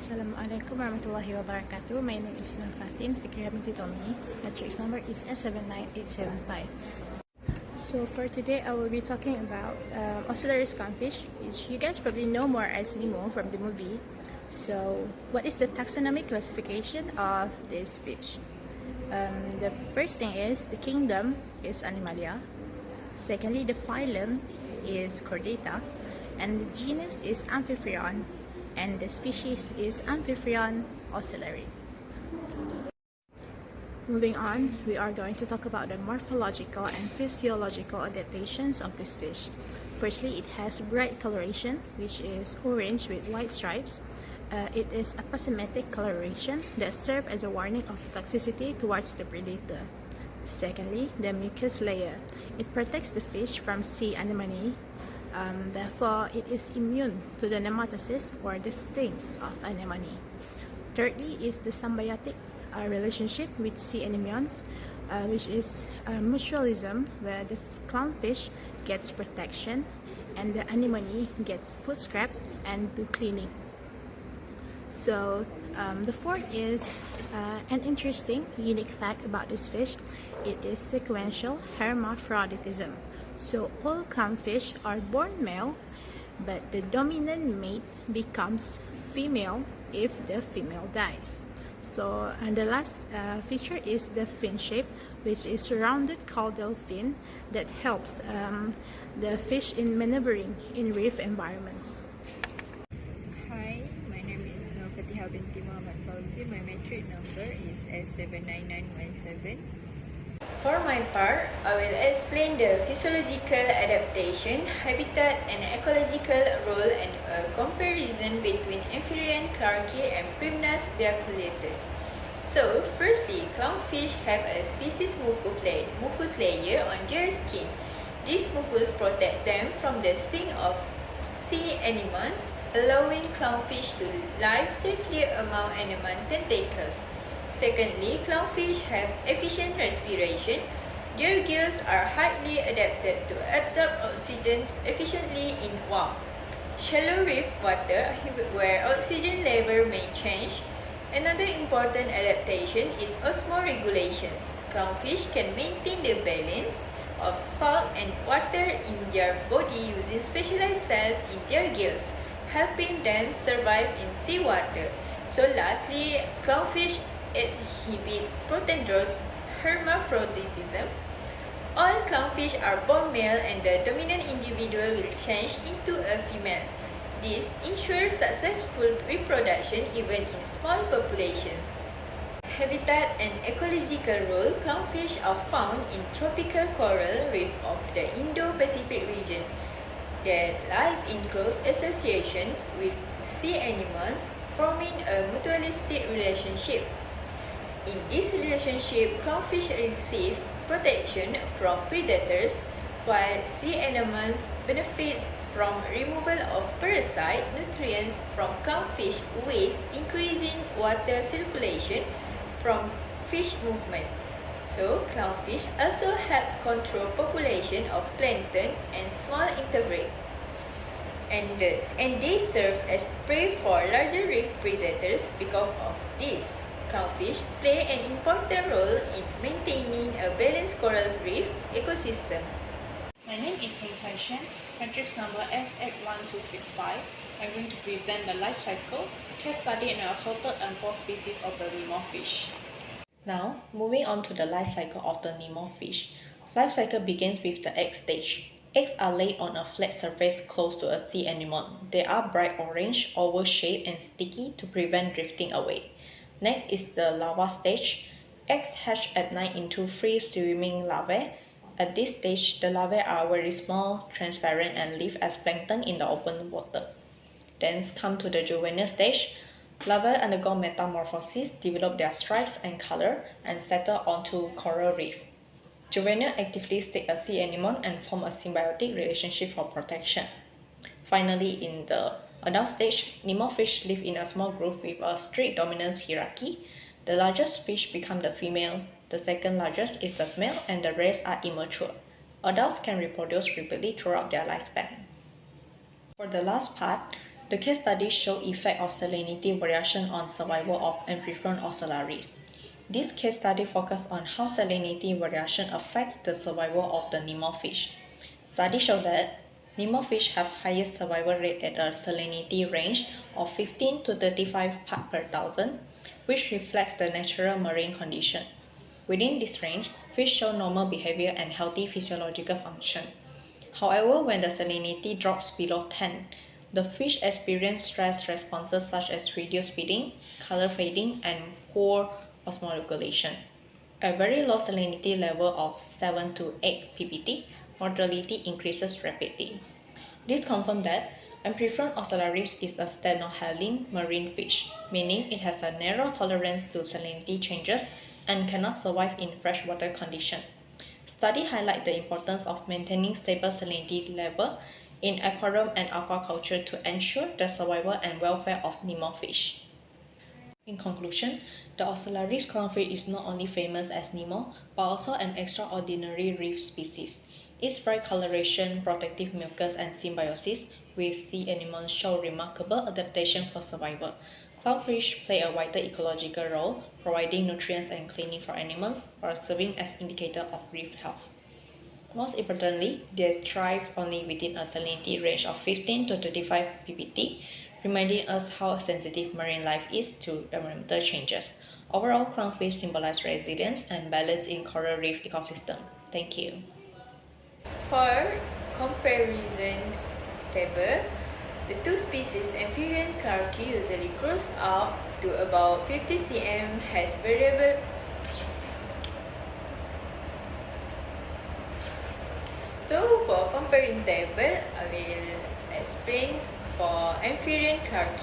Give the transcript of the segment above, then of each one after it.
Assalamualaikum warahmatullahi wabarakatuh. My name is FATIN, FIKRIYAH binti TOMEY. Matrix number is S79875. So for today, I will be talking about Occellaris clownfish, which you guys probably know more as Nemo from the movie. So what is the taxonomic classification of this fish? The first thing is the kingdom is Animalia. Secondly, the phylum is Chordata, and the genus is Amphiphrion, and the species is Amphiphrion Occellaris. Moving on, we are going to talk about the morphological and physiological adaptations of this fish. Firstly, it has bright coloration, which is orange with white stripes. It is aposematic coloration that serves as a warning of toxicity towards the predator. Secondly, the mucus layer. It protects the fish from sea anemone. Therefore, it is immune to the nematocysts or the stings of anemone. Thirdly is the symbiotic relationship with sea anemones, which is mutualism, where the clownfish gets protection and the anemone gets food scrap and do cleaning. So the fourth is an interesting, unique fact about this fish. It is sequential hermaphroditism. So all clownfish are born male, but the dominant mate becomes female if the female dies. So and the last feature is the fin shape, which is rounded caudal fin that helps the fish in maneuvering in reef environments. Hi, my name is FATIHAH binti FAUZI. My matric number is S79917. For my part, I will explain the physiological adaptation, habitat and ecological role and a comparison between Amphiphrion clarke and Primnas biaculatus. So, firstly, clownfish have a species mucus layer on their skin. This mucus protects them from the sting of sea anemones, allowing clownfish to live safely among anemone tentacles. Secondly, clownfish have efficient respiration. Their gills are highly adapted to absorb oxygen efficiently in warm, shallow reef water where oxygen level may change. Another important adaptation is osmoregulations. Clownfish can maintain the balance of salt and water in their body using specialized cells in their gills, helping them survive in seawater. So lastly, clownfish exhibits protandrous hermaphroditism. All clownfish are born male and the dominant individual will change into a female. This ensures successful reproduction even in small populations. Habitat and ecological role. Clownfish are found in tropical coral reef of the Indo-Pacific region that live in close association with sea anemones, forming a mutualistic relationship. In this relationship, clownfish receive protection from predators, while sea anemones benefit from removal of parasite nutrients from clownfish waste, increasing water circulation from fish movement. So, clownfish also help control population of plankton and small invertebrates, and they serve as prey for larger reef predators. Because of this, clownfish play an important role in maintaining a balanced coral reef ecosystem. My name is SHIAN, matrix number S81265. I'm going to present the life cycle, case study and assorted and four species of the Nemo fish. Now, moving on to the life cycle of the Nemo fish. Life cycle begins with the egg stage. Eggs are laid on a flat surface close to a sea anemone. They are bright orange, oval shaped and sticky to prevent drifting away. Next is the larva stage. Eggs hatch at night into free swimming larvae. At this stage, the larvae are very small, transparent and live as plankton in the open water. Then come to the juvenile stage. Larvae undergo metamorphosis, develop their stripes and color, and settle onto coral reef. Juvenile actively seek a sea anemone and form a symbiotic relationship for protection. Finally, in the adult stage, Nemo fish live in a small group with a strict dominance hierarchy. The largest fish become the female, the second largest is the male, and the rest are immature. Adults can reproduce rapidly throughout their lifespan. For the last part, The case studies show effect of salinity variation on survival of amphibian Occellaris. This case study focused on how salinity variation affects the survival of the Nemo fish. Studies show that Nemo fish have highest survival rate at a salinity range of 15 to 35 parts per thousand, which reflects the natural marine condition. Within this range, fish show normal behavior and healthy physiological function. However, when the salinity drops below 10, the fish experience stress responses such as reduced feeding, color fading, and poor osmoregulation. At very low salinity level of 7 to 8 ppt, mortality increases rapidly. This confirms that amphibian Occellaris is a stenohaline marine fish, meaning it has a narrow tolerance to salinity changes and cannot survive in freshwater conditions. Studies highlight the importance of maintaining stable salinity level in aquarium and aquaculture to ensure the survival and welfare of Nemo fish. In conclusion, the Occellaris clownfish is not only famous as Nemo, but also an extraordinary reef species. Its bright coloration, protective mucus, and symbiosis with sea animals show remarkable adaptation for survival. Clownfish play a vital ecological role, providing nutrients and cleaning for animals, while serving as indicator of reef health. Most importantly, they thrive only within a salinity range of 15 to 35 ppt, reminding us how sensitive marine life is to environmental changes. Overall, clownfish symbolize resilience and balance in coral reef ecosystem. Thank you. For comparison table, the two species amphibian clarke usually grows up to about 50 cm, has variable So for comparing table, I will explain for amphibian clarke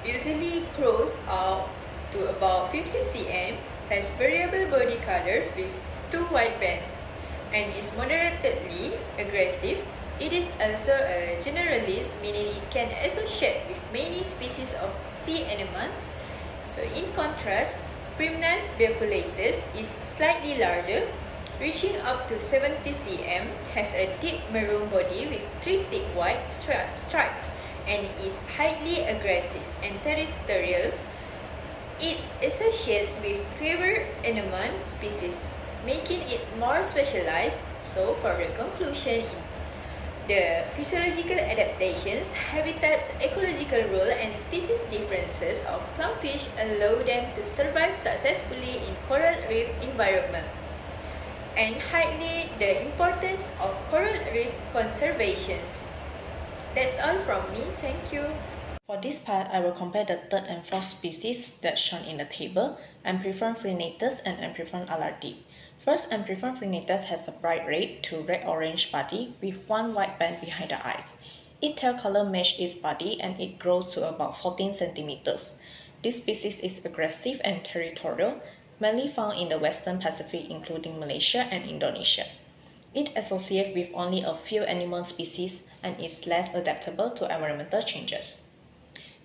usually grows up to about 50 cm, has variable body color with two white bands, and is moderately aggressive. It is also a generalist, meaning it can associate with many species of sea animals. So in contrast, Prymnus bioculatus is slightly larger, reaching up to 70 cm, has a deep maroon body with three thick white stripes, and is highly aggressive and territorial. It associates with fewer animal species, making it more specialized. So for the conclusion, the physiological adaptations, habitats, ecological role, and species differences of clownfish allow them to survive successfully in coral reef environment, and highlight the importance of coral reef conservation. That's all from me. Thank you. For this part, I will compare the third and fourth species that's shown in the table, Amphibian frinatus and Amphibian alardi. First, Amphibian frinatus has a bright red to red-orange body with one white band behind the eyes. Its tail color matches its body and it grows to about 14 centimeters. This species is aggressive and territorial, mainly found in the Western Pacific including Malaysia and Indonesia. It associates with only a few animal species and is less adaptable to environmental changes.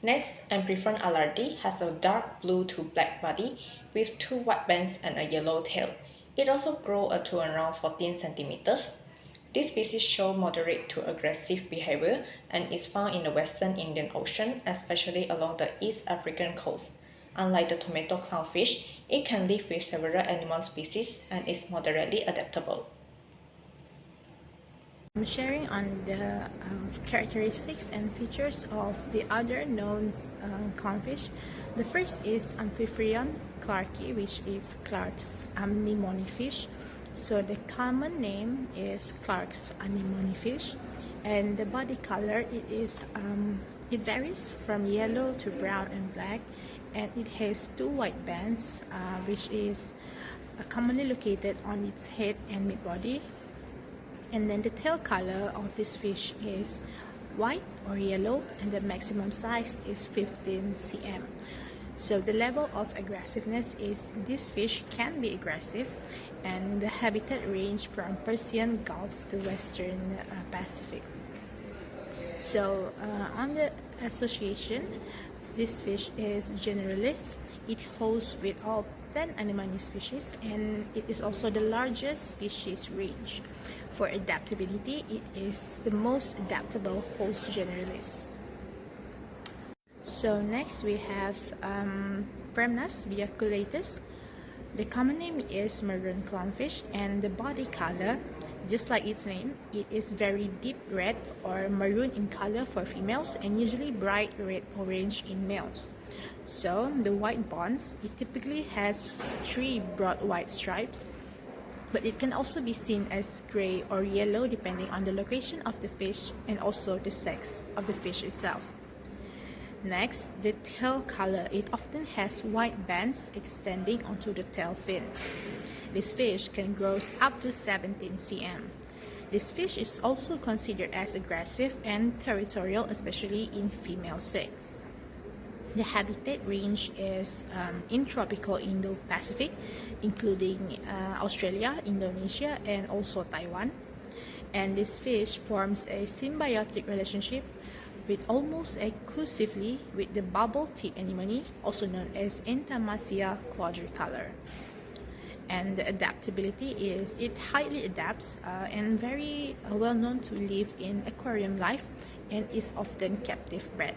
Next, Amphibian alardi has a dark blue to black body with two white bands and a yellow tail. It also grows to around 14 centimeters. This species shows moderate to aggressive behavior and is found in the Western Indian Ocean, especially along the East African coast. Unlike the tomato clownfish, it can live with several animal species and is moderately adaptable. I'm sharing on the characteristics and features of the other known clownfish. The first is Amphibian clarke, which is Clark's anemone fish. So the common name is Clark's anemone fish, and the body color it varies from yellow to brown and black, and it has two white bands, which is commonly located on its head and mid-body. And then the tail color of this fish is white or yellow, and the maximum size is 15 cm. So the level of aggressiveness is this fish can be aggressive, and the habitat range from Persian Gulf to Western Pacific. So on the association, this fish is generalist. It hosts with all 10 anemone species, and it is also the largest species range. For adaptability, it is the most adaptable host generalist. So next we have Premnas viaculatus. The common name is maroon clownfish, and the body color, just like its name, it is very deep red or maroon in color for females and usually bright red orange in males. So the white bonds, it typically has 3 broad white stripes, but it can also be seen as gray or yellow depending on the location of the fish and also the sex of the fish itself. Next, the tail color. It often has white bands extending onto the tail fin. This fish can grow up to 17 cm. This fish is also considered as aggressive and territorial, especially in female sex. The habitat range is in tropical Indo-Pacific, including Australia, Indonesia, and also Taiwan. And this fish forms a symbiotic relationship with almost exclusively with the bubble-tip anemone, also known as Entamassia quadricolor. And the adaptability is it highly adapts and very well known to live in aquarium life and is often captive bred.